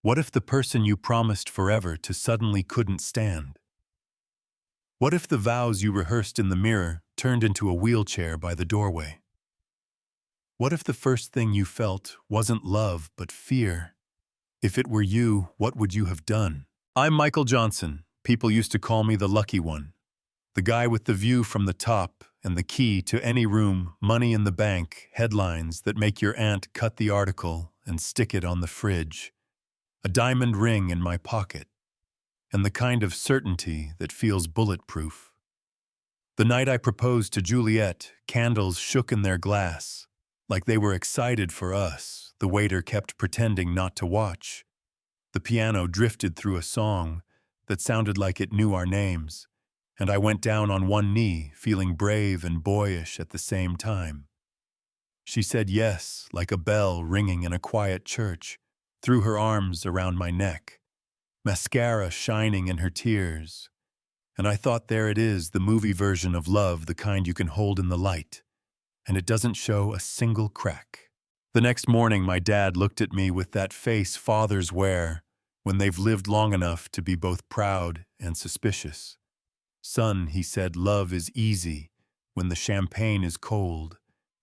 What if the person you promised forever to suddenly couldn't stand? What if the vows you rehearsed in the mirror turned into a wheelchair by the doorway? What if the first thing you felt wasn't love but fear? If it were you, what would you have done? I'm Michael Johnson. People used to call me the lucky one. The guy with the view from the top and the key to any room, money in the bank, headlines that make your aunt cut the article and stick it on the fridge. A diamond ring in my pocket, and the kind of certainty that feels bulletproof. The night I proposed to Juliet, candles shook in their glass, like they were excited for us. The waiter kept pretending not to watch. The piano drifted through a song that sounded like it knew our names, and I went down on one knee, feeling brave and boyish at the same time. She said yes, like a bell ringing in a quiet church, threw her arms around my neck, mascara shining in her tears. And I thought, there it is, the movie version of love, the kind you can hold in the light, and it doesn't show a single crack. The next morning, my dad looked at me with that face fathers wear when they've lived long enough to be both proud and suspicious. Son, he said, love is easy when the champagne is cold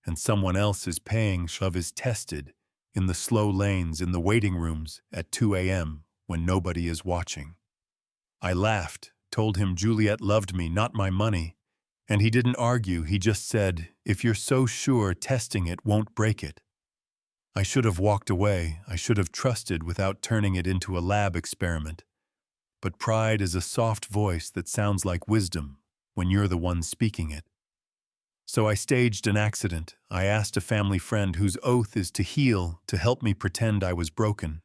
and someone else is paying. Love is tested in the slow lanes, in the waiting rooms at 2 a.m. when nobody is watching. I laughed, told him Juliet loved me, not my money, and he didn't argue. He just said, if you're so sure, testing it won't break it. I should have walked away. I should have trusted without turning it into a lab experiment. But pride is a soft voice that sounds like wisdom when you're the one speaking it. So I staged an accident. I asked a family friend whose oath is to heal to help me pretend I was broken,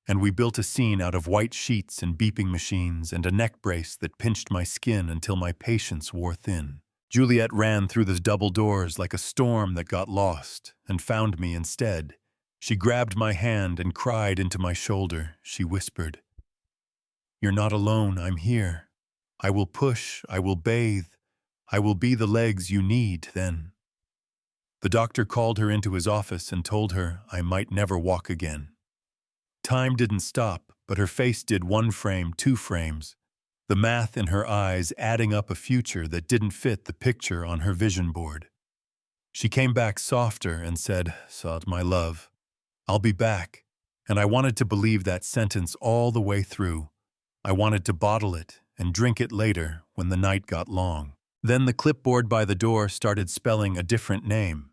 and we built a scene out of white sheets and beeping machines and a neck brace that pinched my skin until my patience wore thin. Juliet ran through the double doors like a storm that got lost and found me instead. She grabbed my hand and cried into my shoulder. She whispered, "You're not alone, I'm here. I will push, I will bathe. I will be the legs you need then." The doctor called her into his office and told her I might never walk again. Time didn't stop, but her face did. 1 frame, 2 frames. The math in her eyes adding up a future that didn't fit the picture on her vision board. She came back softer and said, "Sod, my love, I'll be back." And I wanted to believe that sentence all the way through. I wanted to bottle it and drink it later when the night got long. Then the clipboard by the door started spelling a different name.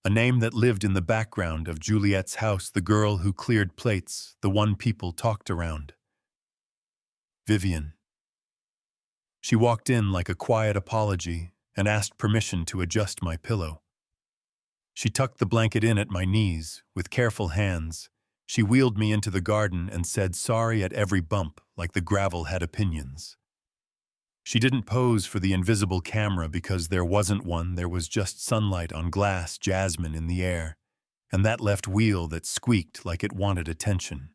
A name that lived in the background of Juliet's house, the girl who cleared plates, the one people talked around. Vivian. She walked in like a quiet apology and asked permission to adjust my pillow. She tucked the blanket in at my knees with careful hands. She wheeled me into the garden and said sorry at every bump, like the gravel had opinions. She didn't pose for the invisible camera because there wasn't one. There was just sunlight on glass, jasmine in the air, and that left wheel that squeaked like it wanted attention.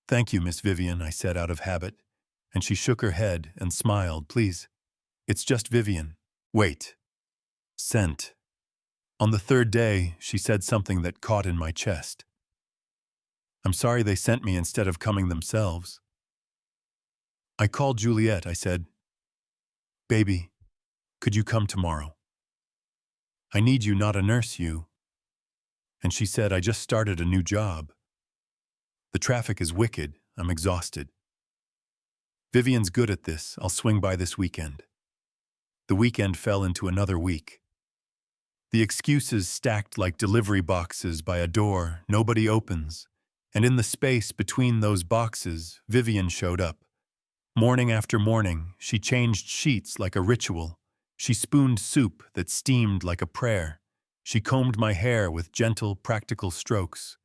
"Thank you, Miss Vivian," I said out of habit, and she shook her head and smiled. "Please, it's just Vivian." "Wait. Scent." On the 3rd day, she said something that caught in my chest. "I'm sorry they sent me instead of coming themselves." I called Juliet. I said, "Baby, could you come tomorrow? I need you, not a nurse, you." And she said, "I just started a new job. The traffic is wicked. I'm exhausted. Vivian's good at this. I'll swing by this weekend." The weekend fell into another week. The excuses stacked like delivery boxes by a door nobody opens, and in the space between those boxes, Vivian showed up. Morning after morning, she changed sheets like a ritual. She spooned soup that steamed like a prayer. She combed my hair with gentle, practical strokes.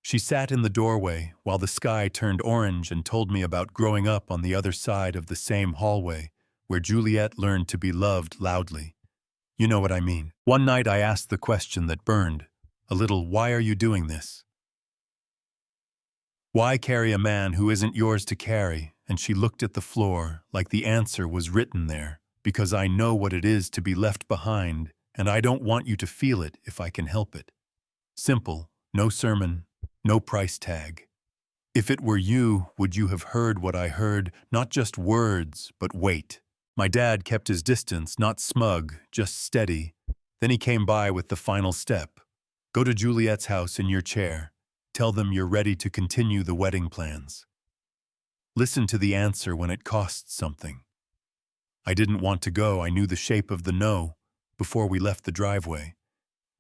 She sat in the doorway while the sky turned orange and told me about growing up on the other side of the same hallway where Juliet learned to be loved loudly. You know what I mean. One night I asked the question that burned a little, "Why are you doing this? Why carry a man who isn't yours to carry?" And she looked at the floor like the answer was written there. "Because I know what it is to be left behind, and I don't want you to feel it if I can help it." Simple, no sermon, no price tag. If it were you, would you have heard what I heard? Not just words, but weight. My dad kept his distance, not smug, just steady. Then he came by with the final step. Go to Juliet's house in your chair. Tell them you're ready to continue the wedding plans. Listen to the answer when it costs something. I didn't want to go, I knew the shape of the no before we left the driveway.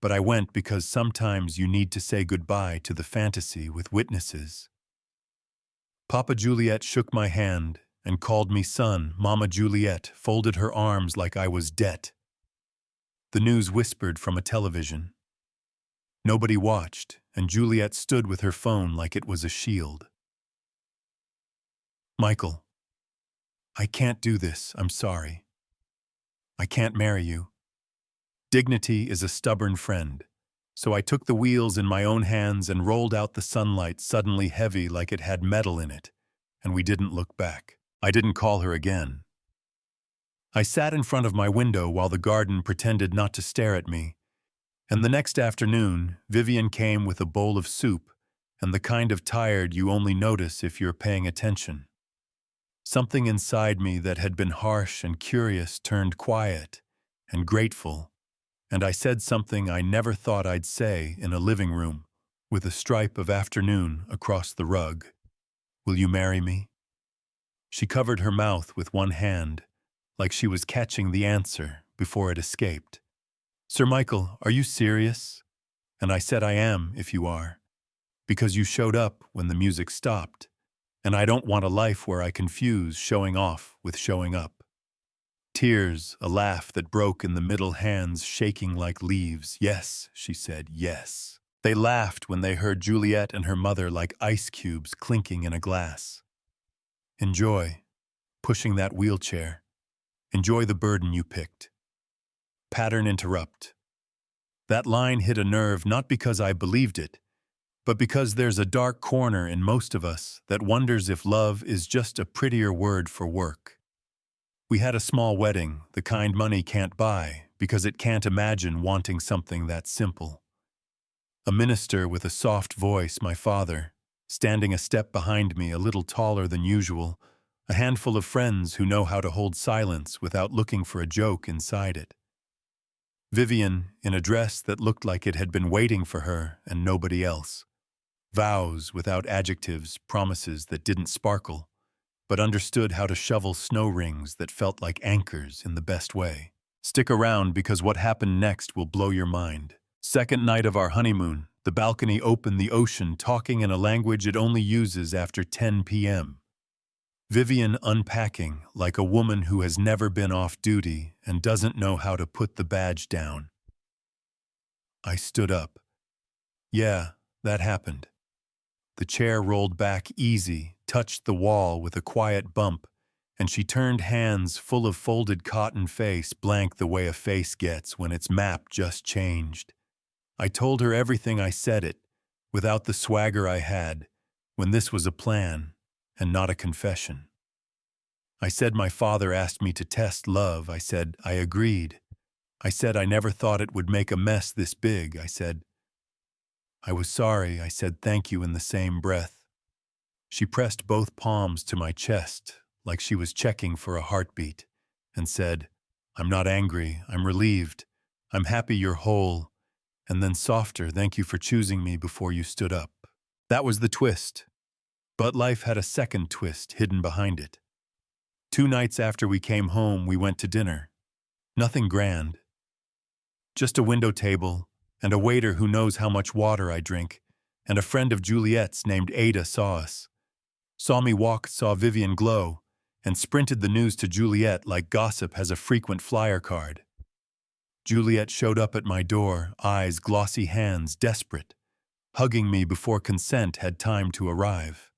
But I went because sometimes you need to say goodbye to the fantasy with witnesses. Papa Juliet shook my hand and called me son. Mama Juliet folded her arms like I was debt. The news whispered from a television. Nobody watched, and Juliet stood with her phone like it was a shield. Michael, I can't do this, I'm sorry. I can't marry you. Dignity is a stubborn friend, so I took the wheels in my own hands and rolled out the sunlight suddenly heavy like it had metal in it, and we didn't look back. I didn't call her again. I sat in front of my window while the garden pretended not to stare at me, and the next afternoon, Vivian came with a bowl of soup and the kind of tired you only notice if you're paying attention. Something inside me that had been harsh and curious turned quiet and grateful, and I said something I never thought I'd say in a living room with a stripe of afternoon across the rug. Will you marry me? She covered her mouth with one hand, like she was catching the answer before it escaped. Sir Michael, are you serious? And I said I am, if you are, because you showed up when the music stopped, and I don't want a life where I confuse showing off with showing up. Tears, a laugh that broke in the middle, hands shaking like leaves. Yes, she said, yes. They laughed when they heard Juliet and her mother like ice cubes clinking in a glass. Enjoy pushing that wheelchair. Enjoy the burden you picked. Pattern interrupt. That line hit a nerve not because I believed it, but because there's a dark corner in most of us that wonders if love is just a prettier word for work. We had a small wedding, the kind money can't buy, because it can't imagine wanting something that simple. A minister with a soft voice, my father, standing a step behind me, a little taller than usual, a handful of friends who know how to hold silence without looking for a joke inside it. Vivian, in a dress that looked like it had been waiting for her and nobody else. Vows without adjectives, promises that didn't sparkle, but understood how to shovel snow rings that felt like anchors in the best way. Stick around because what happened next will blow your mind. Second night of our honeymoon, the balcony opened, the ocean talking in a language it only uses after 10 p.m. Vivian unpacking like a woman who has never been off duty and doesn't know how to put the badge down. I stood up. Yeah, that happened. The chair rolled back easy, touched the wall with a quiet bump, and she turned, hands full of folded cotton, face blank the way a face gets when its map just changed. I told her everything, I said it, without the swagger I had, when this was a plan and not a confession. I said my father asked me to test love. I said I agreed. I said I never thought it would make a mess this big. I said I was sorry. I said thank you in the same breath. She pressed both palms to my chest like she was checking for a heartbeat and said, I'm not angry. I'm relieved. I'm happy you're whole. And then softer, thank you for choosing me before you stood up. That was the twist. But life had a second twist hidden behind it. 2 nights after we came home, we went to dinner. Nothing grand. Just a window table, and a waiter who knows how much water I drink, and a friend of Juliet's named Ada saw us. Saw me walk, saw Vivian glow, and sprinted the news to Juliet like gossip has a frequent flyer card. Juliet showed up at my door, eyes, glossy hands, desperate, hugging me before consent had time to arrive.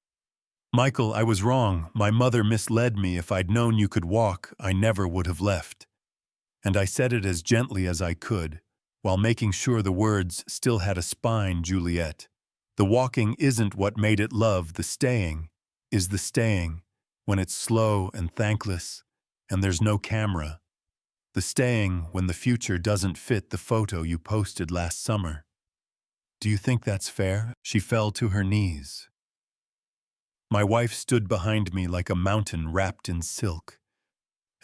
Michael, I was wrong. My mother misled me. If I'd known you could walk, I never would have left. And I said it as gently as I could, while making sure the words still had a spine. Juliet, the walking isn't what made it love. The staying is the staying, when it's slow and thankless, and there's no camera. The staying when the future doesn't fit the photo you posted last summer. Do you think that's fair? She fell to her knees. My wife stood behind me like a mountain wrapped in silk,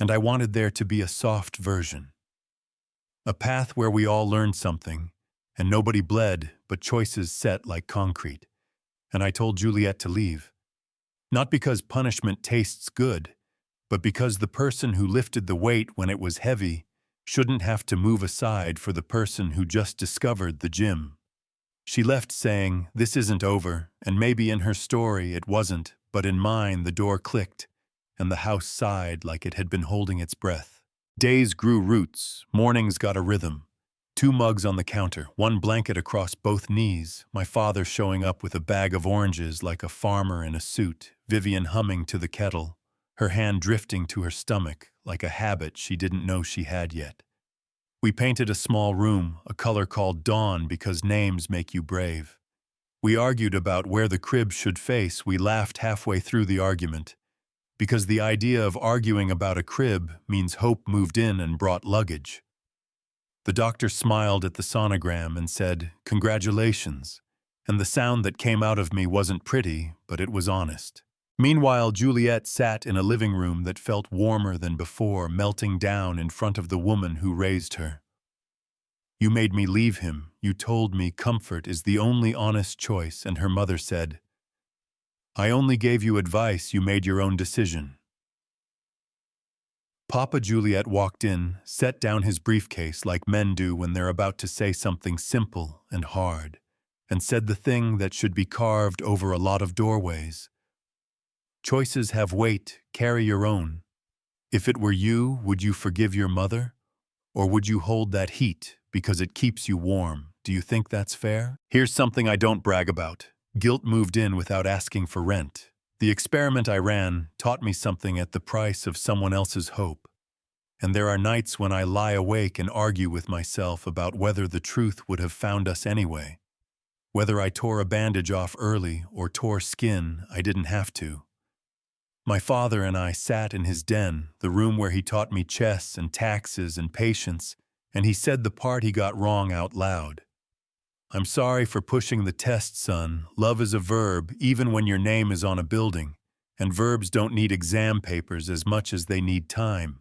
and I wanted there to be a soft version. A path where we all learned something, and nobody bled, but choices set like concrete. And I told Juliet to leave. Not because punishment tastes good, but because the person who lifted the weight when it was heavy shouldn't have to move aside for the person who just discovered the gym. She left saying, "This isn't over," and maybe in her story it wasn't, but in mine the door clicked, and the house sighed like it had been holding its breath. Days grew roots, mornings got a rhythm. 2 mugs on the counter, 1 blanket across both knees, my father showing up with a bag of oranges like a farmer in a suit, Vivian humming to the kettle, her hand drifting to her stomach like a habit she didn't know she had yet. We painted a small room, a color called dawn because names make you brave. We argued about where the crib should face. We laughed halfway through the argument, because the idea of arguing about a crib means hope moved in and brought luggage. The doctor smiled at the sonogram and said, "Congratulations," and the sound that came out of me wasn't pretty, but it was honest. Meanwhile, Juliet sat in a living room that felt warmer than before, melting down in front of the woman who raised her. "You made me leave him. You told me comfort is the only honest choice," and her mother said, "I only gave you advice, you made your own decision." Papa Juliet walked in, set down his briefcase like men do when they're about to say something simple and hard, and said the thing that should be carved over a lot of doorways. "Choices have weight, carry your own. If it were you, would you forgive your mother? Or would you hold that heat because it keeps you warm? Do you think that's fair?" Here's something I don't brag about. Guilt moved in without asking for rent. The experiment I ran taught me something at the price of someone else's hope. And there are nights when I lie awake and argue with myself about whether the truth would have found us anyway. Whether I tore a bandage off early or tore skin I didn't have to. My father and I sat in his den, the room where he taught me chess and taxes and patience, and he said the part he got wrong out loud. "I'm sorry for pushing the test, son. Love is a verb, even when your name is on a building, and verbs don't need exam papers as much as they need time."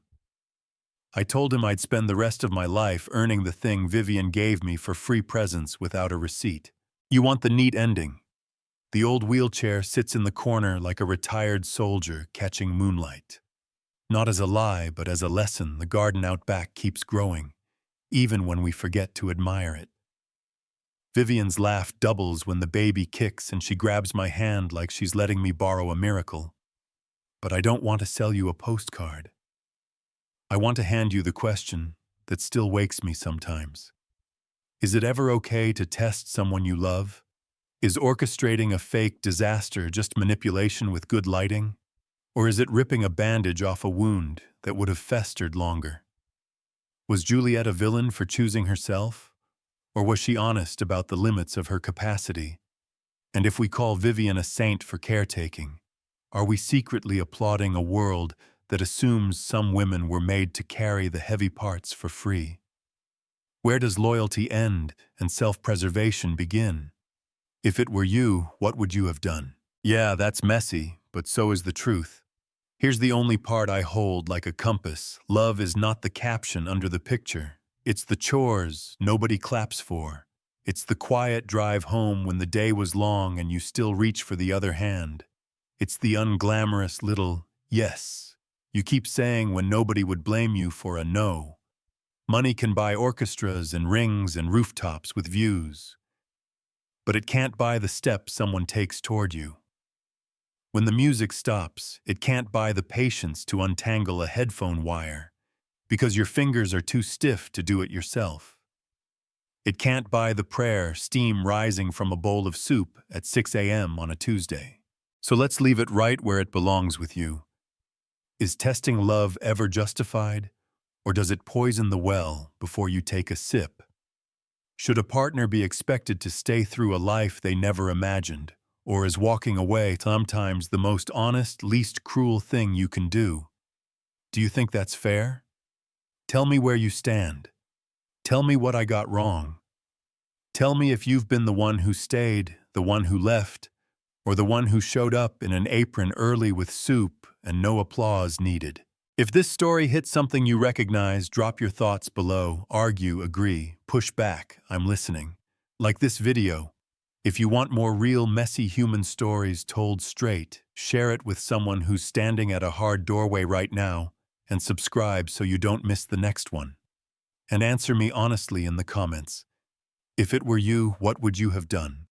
I told him I'd spend the rest of my life earning the thing Vivian gave me for free presents without a receipt. You want the neat ending. The old wheelchair sits in the corner like a retired soldier catching moonlight. Not as a lie, but as a lesson, the garden out back keeps growing, even when we forget to admire it. Vivian's laugh doubles when the baby kicks and she grabs my hand like she's letting me borrow a miracle. But I don't want to sell you a postcard. I want to hand you the question that still wakes me sometimes. Is it ever okay to test someone you love? Is orchestrating a fake disaster just manipulation with good lighting? Or is it ripping a bandage off a wound that would have festered longer? Was Juliet a villain for choosing herself? Or was she honest about the limits of her capacity? And if we call Vivian a saint for caretaking, are we secretly applauding a world that assumes some women were made to carry the heavy parts for free? Where does loyalty end and self-preservation begin? If it were you, what would you have done? Yeah, that's messy, but so is the truth. Here's the only part I hold like a compass. Love is not the caption under the picture. It's the chores nobody claps for. It's the quiet drive home when the day was long and you still reach for the other hand. It's the unglamorous little yes you keep saying when nobody would blame you for a no. Money can buy orchestras and rings and rooftops with views, but it can't buy the step someone takes toward you. When the music stops, it can't buy the patience to untangle a headphone wire, because your fingers are too stiff to do it yourself. It can't buy the prayer, steam rising from a bowl of soup at 6 a.m. on a Tuesday. So let's leave it right where it belongs with you. Is testing love ever justified, or does it poison the well before you take a sip? Should a partner be expected to stay through a life they never imagined, or is walking away sometimes the most honest, least cruel thing you can do? Do you think that's fair? Tell me where you stand. Tell me what I got wrong. Tell me if you've been the one who stayed, the one who left, Or the one who showed up in an apron early with soup and no applause needed? If this story hit something you recognize, drop your thoughts below, argue, agree, push back, I'm listening. Like this video. If you want more real, messy human stories told straight, share it with someone who's standing at a hard doorway right now, and subscribe so you don't miss the next one. And answer me honestly in the comments. If it were you, what would you have done?